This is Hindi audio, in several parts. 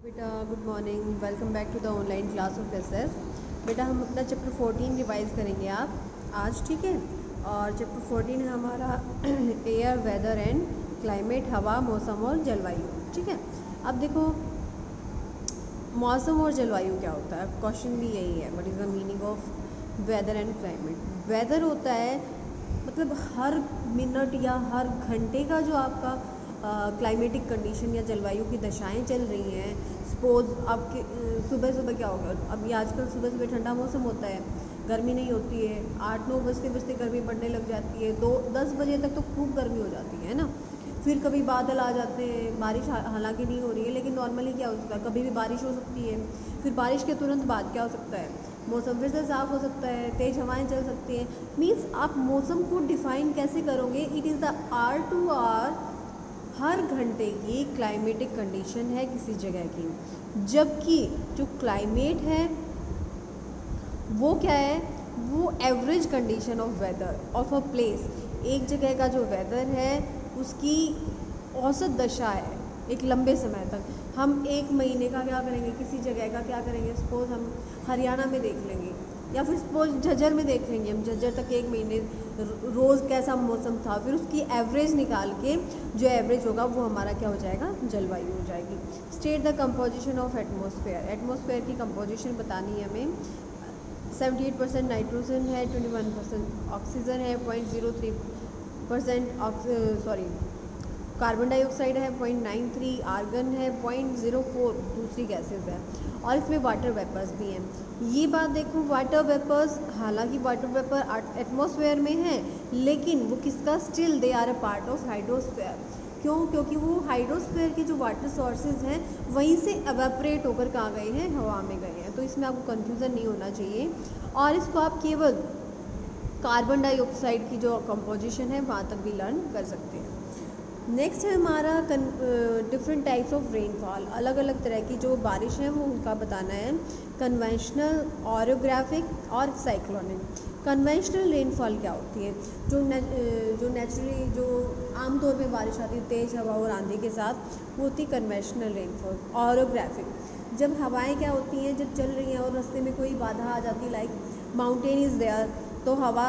बेटा good morning, welcome back to the online class of SS. बेटा हम अपना चैप्टर 14 रिवाइज करेंगे आप आज, ठीक है। और चैप्टर 14 है हमारा एयर, वेदर एंड क्लाइमेट, हवा, मौसम और जलवायु, ठीक है। अब देखो मौसम और जलवायु क्या होता है, क्वेश्चन भी यही है, what is the meaning of weather and climate. Weather होता है मतलब हर मिनट या हर घंटे का जो आपका क्लाइमेटिक कंडीशन या जलवायु की दशाएं चल रही हैं। सपोज आपके सुबह सुबह क्या होगा, अभी आजकल सुबह सुबह ठंडा मौसम होता है, गर्मी नहीं होती है, 8-9 बजते बजते गर्मी बढ़ने लग जाती है, 2-10 बजे तक तो खूब गर्मी हो जाती है ना। फिर कभी बादल आ जाते हैं, बारिश हालांकि नहीं हो रही है, लेकिन नॉर्मली क्या हो सकता है, कभी भी बारिश हो सकती है। फिर बारिश के तुरंत बाद क्या हो सकता है, मौसम फिर से साफ़ हो सकता है, तेज़ हवाएं चल सकती हैं। मीन्स आप मौसम को डिफ़ाइन कैसे करोगे, it is the R to R, हर घंटे की क्लाइमेटिक कंडीशन है किसी जगह की। जबकि जो क्लाइमेट है वो क्या है, वो average condition of weather of a place. एक जगह का जो वेदर है उसकी औसत दशा है एक लंबे समय तक। हम एक महीने का क्या करेंगे, किसी जगह का क्या करेंगे, सपोज हम हरियाणा में देख लेंगे या फिर सपोज झज्जर में देख लेंगे, हम झज्जर तक एक महीने रोज़ कैसा मौसम था, फिर उसकी एवरेज निकाल के जो एवरेज होगा वो हमारा क्या हो जाएगा, जलवायु हो जाएगी। State the composition of atmosphere, atmosphere की कंपोजिशन बतानी है हमें। 78% नाइट्रोजन है, 21% ऑक्सीजन है, 0.03% सॉरी कार्बन डाइऑक्साइड है, 0.93 आर्गन है, 0.04 दूसरी गैसेस है, और इसमें वाटर वेपर्स भी हैं। ये बात देखो, वाटर वेपर्स, हालांकि वाटर वेपर एटमॉस्फेयर में है, लेकिन वो किसका, still they are a part of hydrosphere. क्यों? क्योंकि वो हाइड्रोस्फेयर के जो वाटर सोर्सेज हैं वहीं से एवेपरेट होकर कहाँ गए हैं, हवा में गए हैं। तो इसमें आपको कन्फ्यूज़न नहीं होना चाहिए, और इसको आप केवल कार्बन डाइऑक्साइड की जो कंपोजिशन है वहाँ तक भी लर्न कर सकते हैं। नेक्स्ट है हमारा डिफरेंट टाइप्स ऑफ रेनफॉल, अलग अलग तरह की जो बारिश है वो उनका बताना है। कन्वेंशनल, ऑरोग्राफिक और साइक्लोनिक। कन्वेंशनल रेनफॉल क्या होती है, जो नेचुरली जो आमतौर पे बारिश आती है तेज़ हवा और आंधी के साथ, वो होती है कन्वेंशनल रेनफॉल। ऑरोग्राफिक, जब हवाएं क्या होती हैं, जब चल रही हैं और रास्ते में कोई बाधा आ जाती है, लाइक माउंटेन इज़ देयर, तो हवा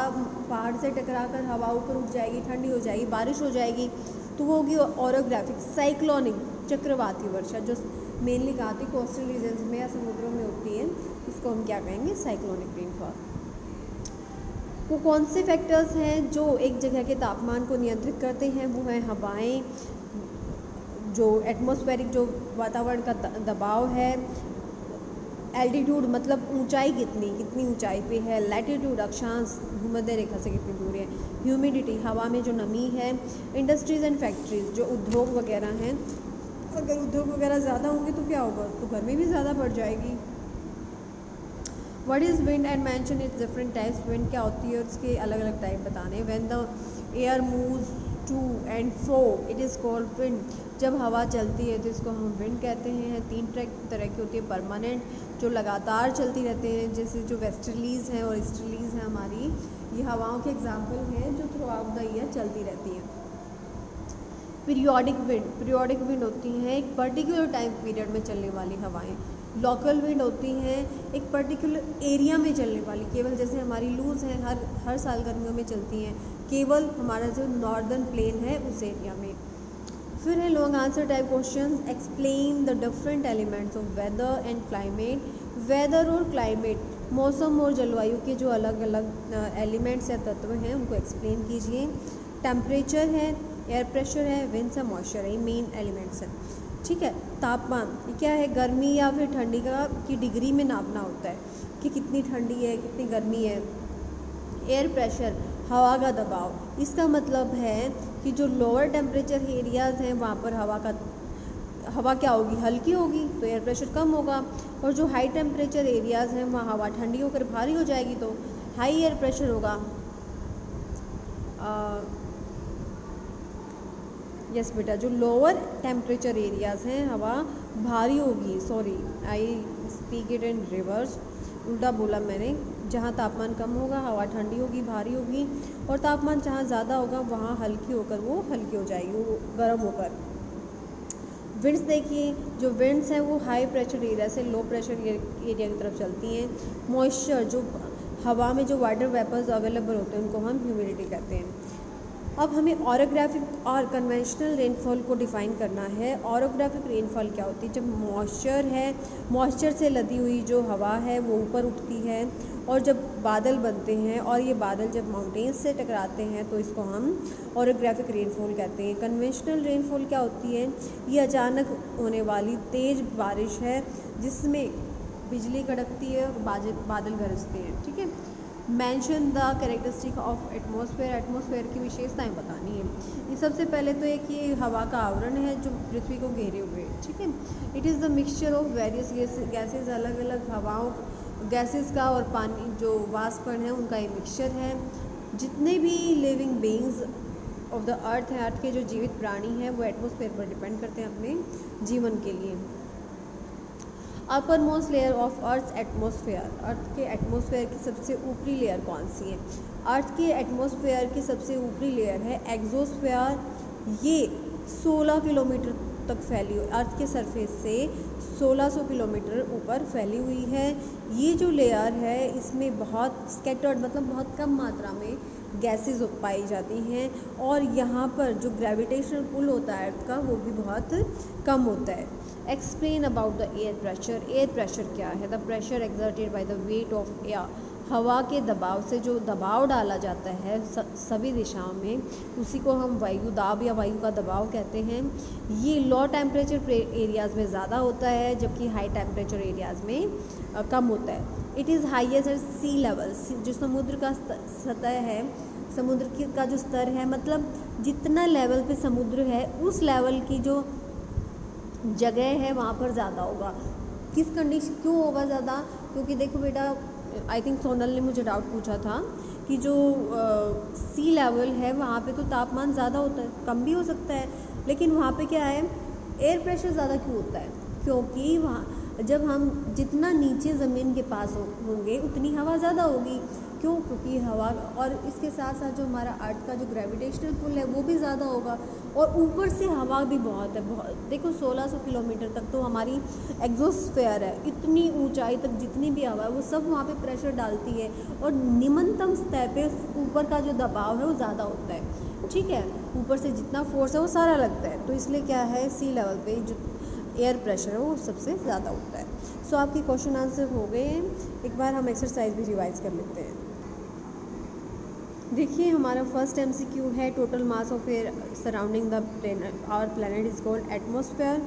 पहाड़ से टकरा कर हवा ऊपर उठ जाएगी, ठंडी हो जाएगी, बारिश हो जाएगी, तो वो होगी ऑरोग्राफिक। साइक्लोनिक, चक्रवाती वर्षा, जो मेनली कहा थी कोस्टल रीजन्स में या समुद्रों में होती है, इसको हम क्या कहेंगे, साइक्लोनिक रेनफॉल। वो कौन से फैक्टर्स हैं जो एक जगह के तापमान को नियंत्रित करते हैं, वो है हवाएं, जो एटमॉस्फेरिक जो वातावरण का दबाव है, एल्टीट्यूड मतलब ऊंचाई कितनी ऊंचाई पे है, लैटिट्यूड अक्षांश भूमध्य रेखा से कितनी दूर है, ह्यूमिडिटी हवा में जो नमी है, इंडस्ट्रीज एंड फैक्ट्रीज जो उद्योग वगैरह हैं, अगर उद्योग वगैरह ज़्यादा होंगे तो क्या होगा, तो गर्मी भी ज़्यादा बढ़ जाएगी। What is wind and mention its different types, wind क्या होती है और उसके अलग अलग टाइप बताने। When the air moves to and fro it is called wind, जब हवा चलती है तो इसको हम विंड कहते हैं। 3 तरह की होती है, परमानेंट जो लगातार चलती रहते हैं, जैसे जो वेस्टर्लीज हैं और ईस्टर्लीज हैं हमारी, ये हवाओं के एग्जाम्पल हैं जो थ्रू आउट द ईयर चलती रहती हैं। पीरियोडिक विंड होती हैं एक पर्टिकुलर टाइम पीरियड में चलने वाली हवाएं। लोकल विंड होती हैं एक पर्टिकुलर एरिया में चलने वाली, केवल जैसे हमारी लूज हैं हर साल गर्मियों में चलती हैं, केवल हमारा जो नॉर्दर्न प्लेन है उस एरिया में। फिर है long answer type question, explain the different elements of weather and climate. Weather और क्लाइमेट, मौसम और जलवायु के जो अलग अलग एलिमेंट्स या तत्व हैं उनको एक्सप्लेन कीजिए। टेम्परेचर है, एयर प्रेशर है, विंड्स है, मॉइस्चर है, ये मेन एलिमेंट्स हैं, ठीक है। तापमान ये क्या है, गर्मी या फिर ठंडी का की डिग्री में नापना होता है कि कितनी ठंडी है कितनी गर्मी है। एयर प्रेशर, हवा का दबाव, इसका मतलब है कि जो लोअर टेम्परेचर एरियाज़ हैं वहाँ पर हवा क्या होगी, हल्की होगी, तो एयर प्रेशर कम होगा। और जो हाई टेम्परेचर एरियाज़ हैं वहाँ हवा ठंडी होकर भारी हो जाएगी, तो हाई एयर प्रेशर होगा। यस बेटा, जो लोअर टेम्परेचर एरियाज़ हैं हवा भारी होगी, sorry I speak it in reverse, उल्टा बोला मैंने। जहाँ तापमान कम होगा हवा ठंडी होगी, भारी होगी, और तापमान जहाँ ज़्यादा होगा वहाँ हल्की होकर वो हल्की हो जाएगी, वो गर्म होकर। विंड्स देखिए, जो विंड्स हैं वो हाई प्रेशर एरिया से लो प्रेशर एरिया की तरफ चलती हैं। मॉइस्चर, जो हवा में जो वाटर वेपर्स अवेलेबल होते हैं उनको हम ह्यूमिडिटी कहते हैं। अब हमें ऑरोग्राफिक और कन्वेंशनल रेनफॉल को डिफ़ाइन करना है। ऑरोग्राफिक रेनफॉल क्या होती है? जब मॉइस्चर है, मॉइस्चर से लदी हुई जो हवा है वो ऊपर उठती है और जब बादल बनते हैं और ये बादल जब माउंटेन्स से टकराते हैं तो इसको हम ऑरोग्राफिक रेनफॉल कहते हैं। कन्वेंशनल रेनफॉल क्या होती है? ये अचानक होने वाली तेज़ बारिश है जिसमें बिजली कड़कती है और बादल गरजते हैं। ठीक है। Mention the characteristic of atmosphere, atmosphere की विशेषताएं बतानी है। ये सबसे पहले तो एक ये हवा का आवरण है जो पृथ्वी को घेरे हुए है। ठीक है। It is the mixture of various gases, अलग अलग हवाओं गैसेस का और पानी जो वाष्पकण है उनका ये मिक्सचर है। जितने भी living beings of the earth है, अर्थ के जो जीवित प्राणी हैं वो एटमॉस्फेयर पर डिपेंड करते हैं अपने जीवन के लिए। Upper most layer of earth atmosphere, earth के एटमॉस्फेयर की सबसे ऊपरी लेयर कौन सी है? अर्थ के एटमॉस्फेयर की सबसे ऊपरी लेयर है एक्सोस्फेयर। ये 16 किलोमीटर तक फैली हुई, अर्थ के सरफेस से 1600 किलोमीटर ऊपर फैली हुई है। ये जो लेयर है इसमें बहुत स्कैटर्ड, मतलब बहुत कम मात्रा में गैसेस पाई जाती हैं और यहाँ पर जो ग्रेविटेशनल पुल होता है अर्थ का वो भी बहुत कम होता है। Explain about the air pressure, air pressure क्या है? The pressure exerted by the weight of air, हवा के दबाव से जो दबाव डाला जाता है सभी दिशाओं में उसी को हम वायु दाब या वायु का दबाव कहते हैं। ये लो टेम्परेचर एरियाज़ में ज़्यादा होता है जबकि हाई टेम्परेचर एरियाज़ में कम होता है। It is highest at sea level, जो समुद्र का सतह है, समुद्र का जो स्तर है, मतलब जितना लेवल पे समुद्र है उस लेवल की जो जगह है वहाँ पर ज़्यादा होगा। किस कंडीशन क्यों होगा ज़्यादा? क्योंकि देखो बेटा, आई थिंक सोनल ने मुझे डाउट पूछा था कि जो सी लेवल है वहाँ पे तो तापमान ज़्यादा होता है, कम भी हो सकता है, लेकिन वहाँ पे क्या है, एयर प्रेशर ज़्यादा क्यों होता है? क्योंकि वहाँ जब हम जितना नीचे ज़मीन के पास होंगे उतनी हवा ज़्यादा होगी। क्यों? क्योंकि हवा, और इसके साथ साथ जो हमारा अर्थ का जो ग्रेविटेशनल पुल है वो भी ज़्यादा होगा और ऊपर से हवा भी बहुत है। देखो 1600 किलोमीटर तक तो हमारी एक्सोस्फेयर है, इतनी ऊंचाई तक जितनी भी हवा है वो सब वहाँ पे प्रेशर डालती है और निम्नतम सतह पे ऊपर का जो दबाव है वो ज़्यादा होता है। ठीक है। ऊपर से जितना फोर्स है वो सारा लगता है, तो इसलिए क्या है, सी लेवल पे जो एयर प्रेशर है वो सबसे ज़्यादा होता है। सो आपके क्वेश्चन आंसर हो गए हैं। एक बार हम एक्सरसाइज भी रिवाइज कर लेते हैं। देखिए हमारा फर्स्ट MCQ है, total mass of air surrounding the our planet is called atmosphere.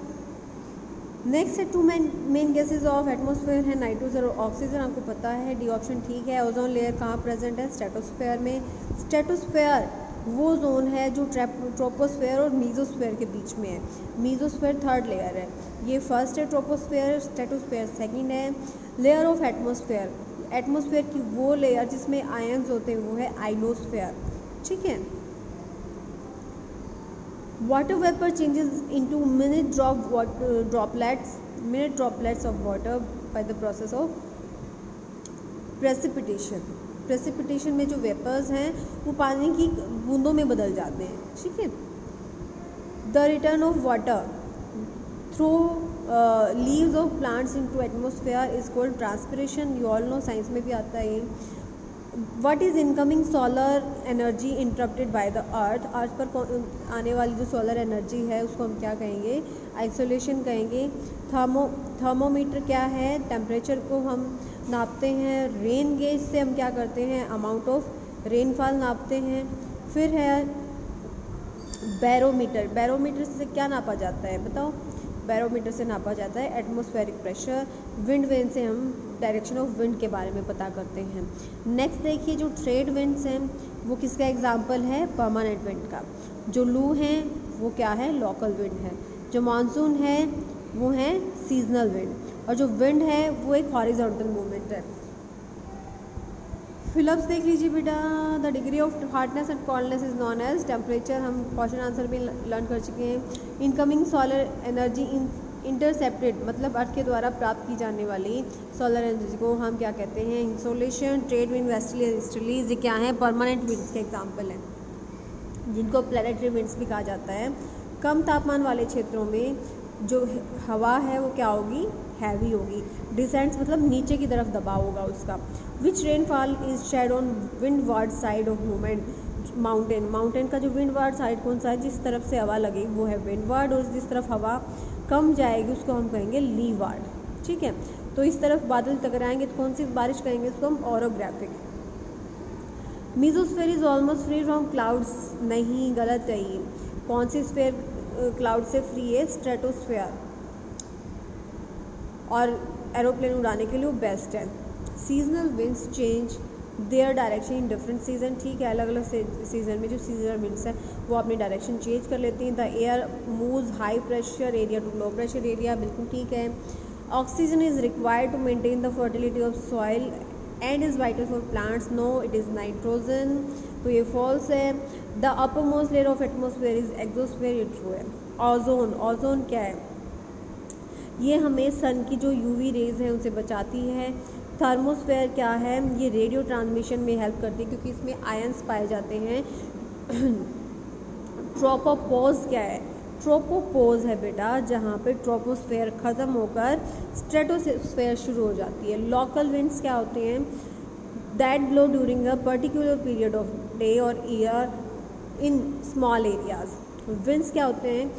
Next है two main gases of atmosphere है नाइट्रोजन और ऑक्सीजन, आपको पता है, डी ऑप्शन ठीक है। ओजोन लेयर कहाँ प्रेजेंट है? स्ट्रेटोस्फेयर में। स्ट्रेटोस्फेयर वो जोन है जो ट्रोपोस्फेयर और मीजोस्फेयर के बीच में है। मीजोस्फेयर थर्ड लेयर है, ये फर्स्ट है ट्रोपोस्फेयर, स्ट्रेटोस्फेयर सेकंड है। लेयर ऑफ एटमॉस्फेयर, एटमॉस्फेयर की वो लेयर जिसमें आयंस होते हैं वो है आइनोस्फेयर। ठीक है। Water vapour changes into minute droplets of water by the process of precipitation. Precipitation में जो वेपर्स हैं वो पानी की बूंदों में बदल जाते हैं। ठीक है। The return of water through leaves of plants into atmosphere is called transpiration. You all know, science में भी आता है ये। What is incoming solar energy interrupted by the earth, earth पर आने वाली जो सोलर एनर्जी है उसको हम क्या कहेंगे? आइसोलेशन कहेंगे। थर्मोमीटर क्या है? टेम्परेचर को हम नापते हैं। रेन गेज से हम क्या करते हैं? अमाउंट ऑफ रेनफॉल नापते हैं। फिर है बैरोमीटर, बैरोमीटर से क्या नापा जाता है बताओ? बैरोमीटर से नापा जाता है एटमॉस्फेरिक प्रेशर। विंड वेन से हम डायरेक्शन ऑफ विंड के बारे में पता करते हैं। नेक्स्ट देखिए, जो ट्रेड विंड्स हैं वो किसका एग्जांपल है? परमानेंट विंड का। जो लू हैं वो क्या है? लोकल विंड है। जो मानसून है वो है सीजनल विंड, और जो विंड है वो एक हॉरिजॉन्टल मूवमेंट है। फिलअप्स देख लीजिए बेटा। The degree of hardness and coldness is known as temperature, हम क्वेश्चन आंसर भी लर्न कर चुके हैं। इनकमिंग सोलर एनर्जी इंटरसेप्टेड, मतलब अर्थ के द्वारा प्राप्त की जाने वाली सोलर एनर्जी को हम क्या कहते हैं? Insolation. Trade wind, westerly easterlies, ये क्या है? परमानेंट विंड्स के एग्जाम्पल हैं, जिनको प्लैनेटरी विंड्स भी कहा जाता है। कम तापमान वाले क्षेत्रों में जो हवा है वो क्या होगी, हैवी होगी। डिसेंट्स मतलब नीचे की तरफ दबाव होगा उसका। Which rainfall is shed on windward side of movement, mountain, mountain का जो विंडवार्ड साइड कौन सा है, जिस तरफ से हवा लगेगी वो है विंडवार्ड, और जिस तरफ हवा कम जाएगी उसको हम कहेंगे लीवार्ड। ठीक है, तो इस तरफ बादल टकराएंगे तो कौन सी बारिश कहेंगे, इसको हम orographic. Mesosphere is almost free from clouds, नहीं, गलत है ये। कौन सी स्फेयर क्लाउड से फ्री है, स्ट्रेटोस्फेयर, और एरोप्लेन उड़ाने के लिए वो बेस्ट है। Seasonal winds change their direction in different season, ठीक है, अलग अलग सीजन में जो सीजनल विंड्स है वो अपनी डायरेक्शन चेंज कर लेती हैं। The air moves high pressure area to low pressure area, बिल्कुल ठीक है। Oxygen is required to maintain the fertility of soil and is vital for plants, no it is nitrogen, तो ये फॉल्स है। The upper most layer of atmosphere is exosphere, ये ट्रू है। ओजोन, ओजोन क्या है, ये हमें सन की जो यूवी रेज है उनसे बचाती है। थर्मोस्फेयर क्या है, ये रेडियो ट्रांसमिशन में हेल्प करती है क्योंकि इसमें आयंस पाए जाते हैं। ट्रोपोपोज क्या है, ट्रोपोपोज है बेटा जहाँ पे ट्रोपोस्फेयर ख़त्म होकर स्ट्रेटोस्फेयर शुरू हो जाती है। लोकल विंड्स क्या होते हैं, that blow during a particular period of day और year in small areas. Winds क्या होते हैं,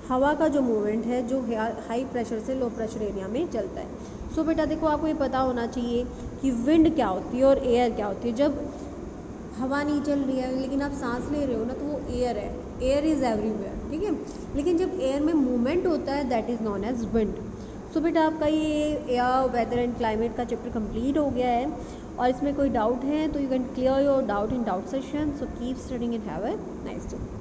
हवा का जो मूवमेंट है जो हाई प्रेशर से लो प्रेशर एरिया में चलता है। सो बेटा देखो, आपको ये पता होना चाहिए कि विंड क्या होती है और एयर क्या होती है। जब हवा नहीं चल रही है लेकिन आप सांस ले रहे हो ना, तो वो एयर है, एयर इज़ एवरीवेयर, ठीक है। लेकिन जब एयर में मूवमेंट होता है that is known as wind. So बेटा आपका ये एयर वेदर एंड क्लाइमेट का चैप्टर कंप्लीट हो गया है, और इसमें कोई डाउट है तो you can clear your doubt in doubt session. So keep studying and have a nice day.